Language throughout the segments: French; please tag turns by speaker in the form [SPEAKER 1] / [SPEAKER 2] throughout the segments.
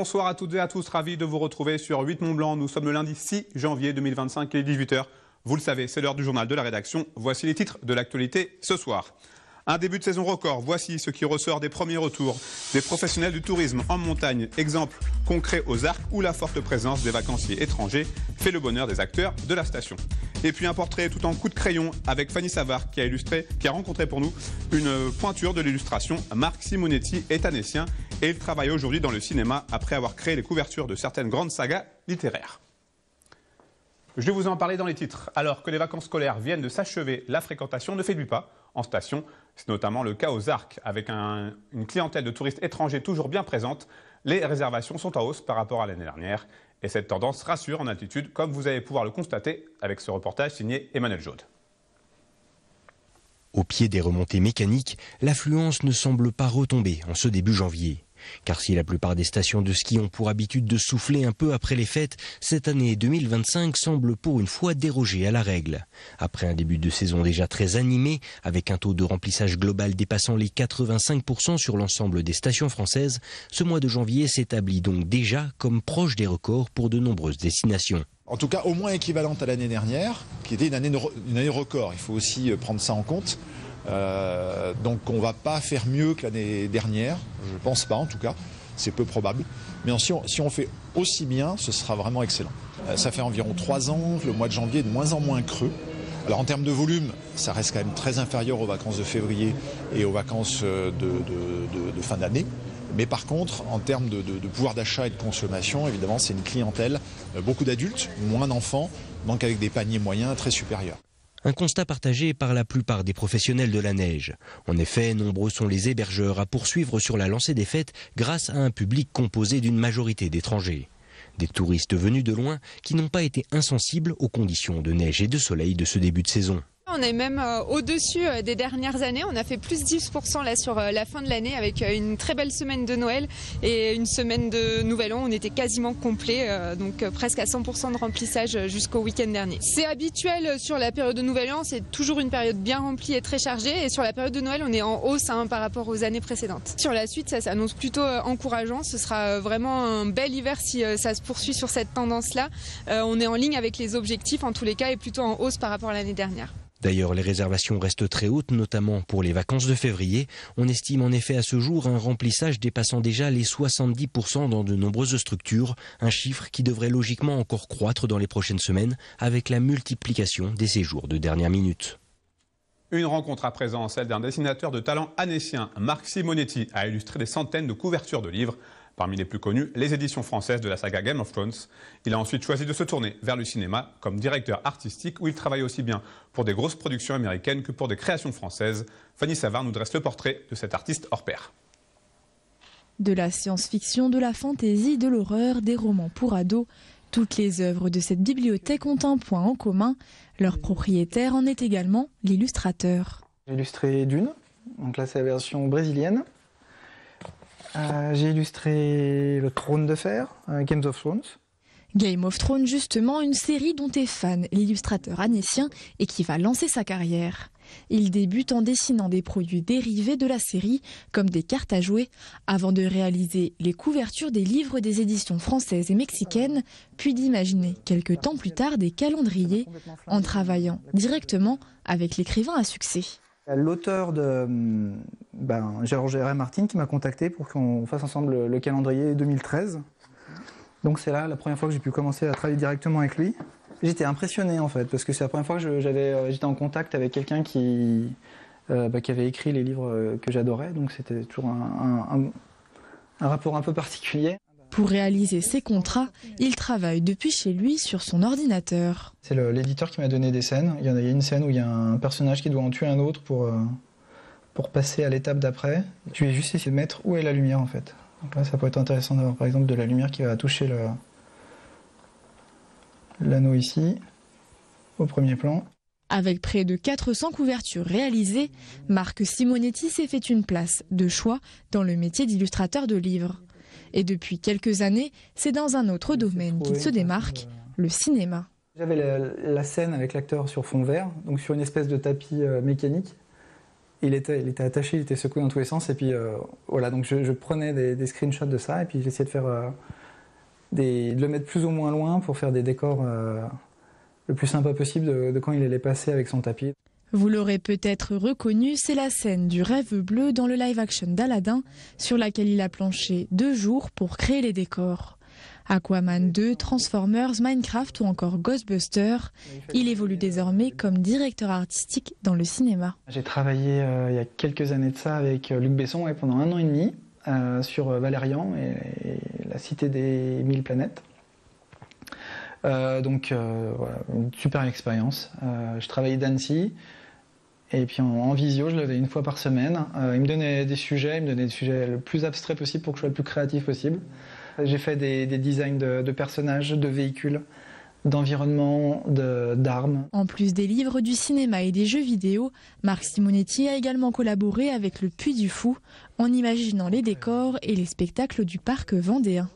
[SPEAKER 1] Bonsoir à toutes et à tous, ravi de vous retrouver sur 8 Mont Blanc. Nous sommes le lundi 6 janvier 2025, il est 18 h. Vous le savez, c'est l'heure du journal de la rédaction. Voici les titres de l'actualité ce soir. Un début de saison record, voici ce qui ressort des premiers retours des professionnels du tourisme en montagne. Exemple concret aux Arcs où la forte présence des vacanciers étrangers fait le bonheur des acteurs de la station. Et puis un portrait tout en coup de crayon avec Fanny Savard qui a rencontré pour nous une pointure de l'illustration. Marc Simonetti est annécien et il travaille aujourd'hui dans le cinéma après avoir créé les couvertures de certaines grandes sagas littéraires. Je vais vous en parler dans les titres. Alors que les vacances scolaires viennent de s'achever, la fréquentation ne faiblit pas en station. C'est notamment le cas aux Arcs. Avec une clientèle de touristes étrangers toujours bien présente, les réservations sont en hausse par rapport à l'année dernière. Et cette tendance rassure en altitude, comme vous allez pouvoir le constater avec ce reportage signé Emmanuel Jaude.
[SPEAKER 2] Au pied des remontées mécaniques, l'affluence ne semble pas retomber en ce début janvier. Car si la plupart des stations de ski ont pour habitude de souffler un peu après les fêtes, cette année 2025 semble pour une fois déroger à la règle. Après un début de saison déjà très animé, avec un taux de remplissage global dépassant les 85% sur l'ensemble des stations françaises, ce mois de janvier s'établit donc déjà comme proche des records pour de nombreuses destinations.
[SPEAKER 3] En tout cas, au moins équivalente à l'année dernière, qui était une année record. Il faut aussi prendre ça en compte. Donc on ne va pas faire mieux que l'année dernière, je ne pense pas en tout cas, c'est peu probable. Mais si on fait aussi bien, ce sera vraiment excellent. Ça fait environ 3 ans que le mois de janvier est de moins en moins creux. Alors en termes de volume, ça reste quand même très inférieur aux vacances de février et aux vacances de fin d'année. Mais par contre, en termes de pouvoir d'achat et de consommation, évidemment, c'est une clientèle, beaucoup d'adultes, moins d'enfants, donc avec des paniers moyens très supérieurs.
[SPEAKER 2] Un constat partagé par la plupart des professionnels de la neige. En effet, nombreux sont les hébergeurs à poursuivre sur la lancée des fêtes grâce à un public composé d'une majorité d'étrangers. Des touristes venus de loin qui n'ont pas été insensibles aux conditions de neige et de soleil de ce début de saison.
[SPEAKER 4] On est même au-dessus des dernières années. On a fait plus 10% là sur la fin de l'année avec une très belle semaine de Noël et une semaine de Nouvel An. On était quasiment complet, donc presque à 100% de remplissage jusqu'au week-end dernier. C'est habituel sur la période de Nouvel An, c'est toujours une période bien remplie et très chargée. Et sur la période de Noël, on est en hausse par rapport aux années précédentes. Sur la suite, ça s'annonce plutôt encourageant. Ce sera vraiment un bel hiver si ça se poursuit sur cette tendance-là. On est en ligne avec les objectifs en tous les cas et plutôt en hausse par rapport à l'année dernière.
[SPEAKER 2] D'ailleurs, les réservations restent très hautes, notamment pour les vacances de février. On estime en effet à ce jour un remplissage dépassant déjà les 70% dans de nombreuses structures, un chiffre qui devrait logiquement encore croître dans les prochaines semaines avec la multiplication des séjours de dernière minute.
[SPEAKER 1] Une rencontre à présent, celle d'un dessinateur de talent annécien. Marc Simonetti a illustré des centaines de couvertures de livres. Parmi les plus connus, les éditions françaises de la saga Game of Thrones. Il a ensuite choisi de se tourner vers le cinéma comme directeur artistique où il travaille aussi bien pour des grosses productions américaines que pour des créations françaises. Fanny Savard nous dresse le portrait de cet artiste hors pair.
[SPEAKER 5] De la science-fiction, de la fantaisie, de l'horreur, des romans pour ados, toutes les œuvres de cette bibliothèque ont un point en commun. Leur propriétaire en est également l'illustrateur.
[SPEAKER 6] J'ai illustré Dune, donc là c'est la version brésilienne. J'ai illustré Le Trône de Fer, Game of Thrones.
[SPEAKER 5] Game of Thrones, justement, une série dont est fan l'illustrateur annécien et qui va lancer sa carrière. Il débute en dessinant des produits dérivés de la série, comme des cartes à jouer, avant de réaliser les couvertures des livres des éditions françaises et mexicaines, puis d'imaginer quelques temps plus tard des calendriers, en travaillant directement avec l'écrivain à succès.
[SPEAKER 6] L'auteur de Georges R. R. Martin qui m'a contacté pour qu'on fasse ensemble le calendrier 2013. Donc c'est là la première fois que j'ai pu commencer à travailler directement avec lui. J'étais impressionné en fait, parce que c'est la première fois que j'étais en contact avec quelqu'un qui avait écrit les livres que j'adorais. Donc c'était toujours un rapport un peu particulier.
[SPEAKER 5] Pour réaliser ses contrats, il travaille depuis chez lui sur son ordinateur.
[SPEAKER 6] C'est l'éditeur qui m'a donné des scènes. Il y a une scène où il y a un personnage qui doit en tuer un autre pour passer à l'étape d'après. Je vais juste essayer de mettre où est la lumière en fait. Donc là, ça peut être intéressant d'avoir par exemple de la lumière qui va toucher l'anneau ici, au premier plan.
[SPEAKER 5] Avec près de 400 couvertures réalisées, Marc Simonetti s'est fait une place de choix dans le métier d'illustrateur de livres. Et depuis quelques années, c'est dans un autre domaine qu'il se démarque, le cinéma.
[SPEAKER 6] J'avais la scène avec l'acteur sur fond vert, donc sur une espèce de tapis mécanique. Il était attaché, il était secoué dans tous les sens, et puis voilà, donc je prenais des screenshots de ça, et puis j'essayais de faire de le mettre plus ou moins loin pour faire des décors le plus sympa possible de quand il allait passer avec son tapis.
[SPEAKER 5] Vous l'aurez peut-être reconnu, c'est la scène du rêve bleu dans le live-action d'Aladin, sur laquelle il a planché 2 jours pour créer les décors. Aquaman 2, Transformers, Minecraft ou encore Ghostbusters, il évolue désormais comme directeur artistique dans le cinéma.
[SPEAKER 6] J'ai travaillé il y a quelques années de ça avec Luc Besson pendant 1 an et demi sur Valérian et la cité des 1000 planètes. Voilà, une super expérience. Je travaillais d'Annecy. Et puis en visio, je le faisais 1 fois par semaine. Il me donnait des sujets, le plus abstraits possible pour que je sois le plus créatif possible. J'ai fait des designs de personnages, de véhicules, d'environnement, d'armes.
[SPEAKER 5] En plus des livres, du cinéma et des jeux vidéo, Marc Simonetti a également collaboré avec le Puy du Fou en imaginant les décors et les spectacles du parc vendéen.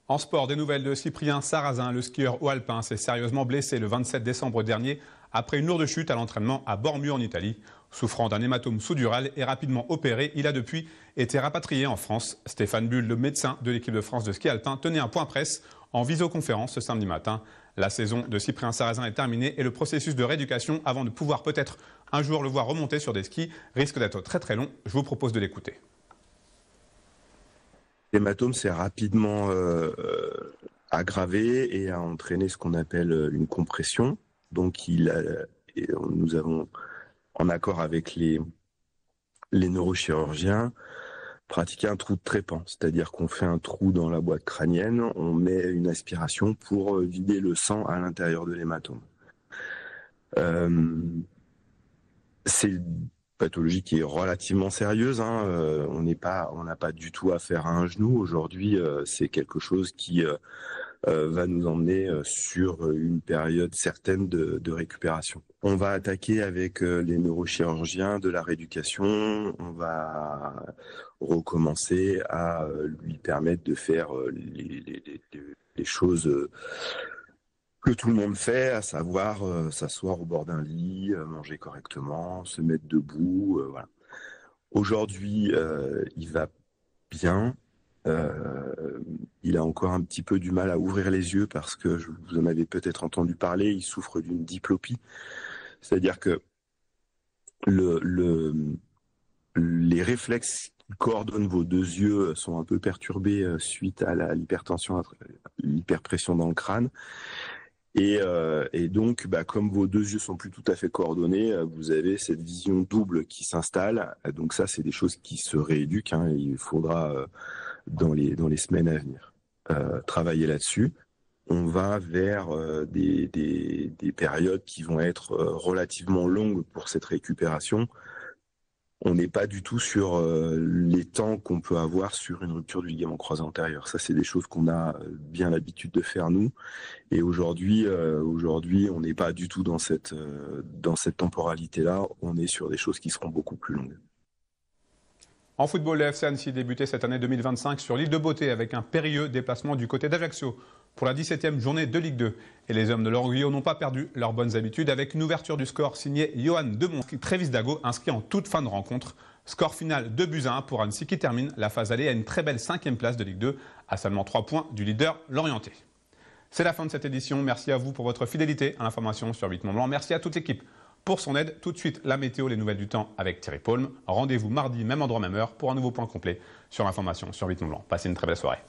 [SPEAKER 1] En sport, des nouvelles de Cyprien Sarrazin, le skieur haut alpin s'est sérieusement blessé le 27 décembre dernier après une lourde chute à l'entraînement à Bormu en Italie. Souffrant d'un hématome sous-dural et rapidement opéré, il a depuis été rapatrié en France. Stéphane Bull, le médecin de l'équipe de France de ski alpin, tenait un point presse en visioconférence ce samedi matin. La saison de Cyprien Sarrazin est terminée et le processus de rééducation avant de pouvoir peut-être un jour le voir remonter sur des skis risque d'être très très long. Je vous propose de l'écouter.
[SPEAKER 7] L'hématome s'est rapidement aggravé et a entraîné ce qu'on appelle une compression. Donc nous avons, en accord avec les neurochirurgiens, pratiqué un trou de trépan. C'est-à-dire qu'on fait un trou dans la boîte crânienne, on met une aspiration pour vider le sang à l'intérieur de l'hématome. C'est pathologie qui est relativement sérieuse. On n'a pas du tout affaire à un genou. Aujourd'hui, c'est quelque chose qui va nous emmener sur une période certaine de récupération. On va attaquer avec les neurochirurgiens de la rééducation. On va recommencer à lui permettre de faire les choses que tout le monde fait, à savoir s'asseoir au bord d'un lit, manger correctement, se mettre debout. Voilà. Aujourd'hui, il va bien. Il a encore un petit peu du mal à ouvrir les yeux parce que, vous en avez peut-être entendu parler, il souffre d'une diplopie. C'est-à-dire que les réflexes qui coordonnent vos 2 yeux sont un peu perturbés suite à l'hypertension, l'hyperpression dans le crâne. Et donc, comme vos 2 yeux sont plus tout à fait coordonnés, vous avez cette vision double qui s'installe. Donc ça, c'est des choses qui se rééduquent. Il faudra, dans les semaines à venir, travailler là-dessus. On va vers des périodes qui vont être relativement longues pour cette récupération. On n'est pas du tout sur les temps qu'on peut avoir sur une rupture du ligament croisé antérieur. Ça, c'est des choses qu'on a bien l'habitude de faire nous. Et aujourd'hui, on n'est pas du tout dans cette temporalité-là. On est sur des choses qui seront beaucoup plus longues.
[SPEAKER 1] En football, le FC Annecy débutait cette année 2025 sur l'île de Beauté avec un périlleux déplacement du côté d'Ajaccio pour la 17e journée de Ligue 2. Et les hommes de l'Orgueillot n'ont pas perdu leurs bonnes habitudes avec une ouverture du score signée Johan Demont, Trévis Dago inscrit en toute fin de rencontre. Score final 2-1 pour Annecy qui termine la phase allée à une très belle 5e place de Ligue 2 à seulement 3 points du leader Lorientais. C'est la fin de cette édition. Merci à vous pour votre fidélité à l'information sur 8 Mont-Blanc. Merci à toute l'équipe pour son aide. Tout de suite, la météo, les nouvelles du temps avec Thierry Paulme. Rendez-vous mardi, même endroit, même heure, pour un nouveau point complet sur l'information sur 8 Mont-Blanc. Passez une très belle soirée.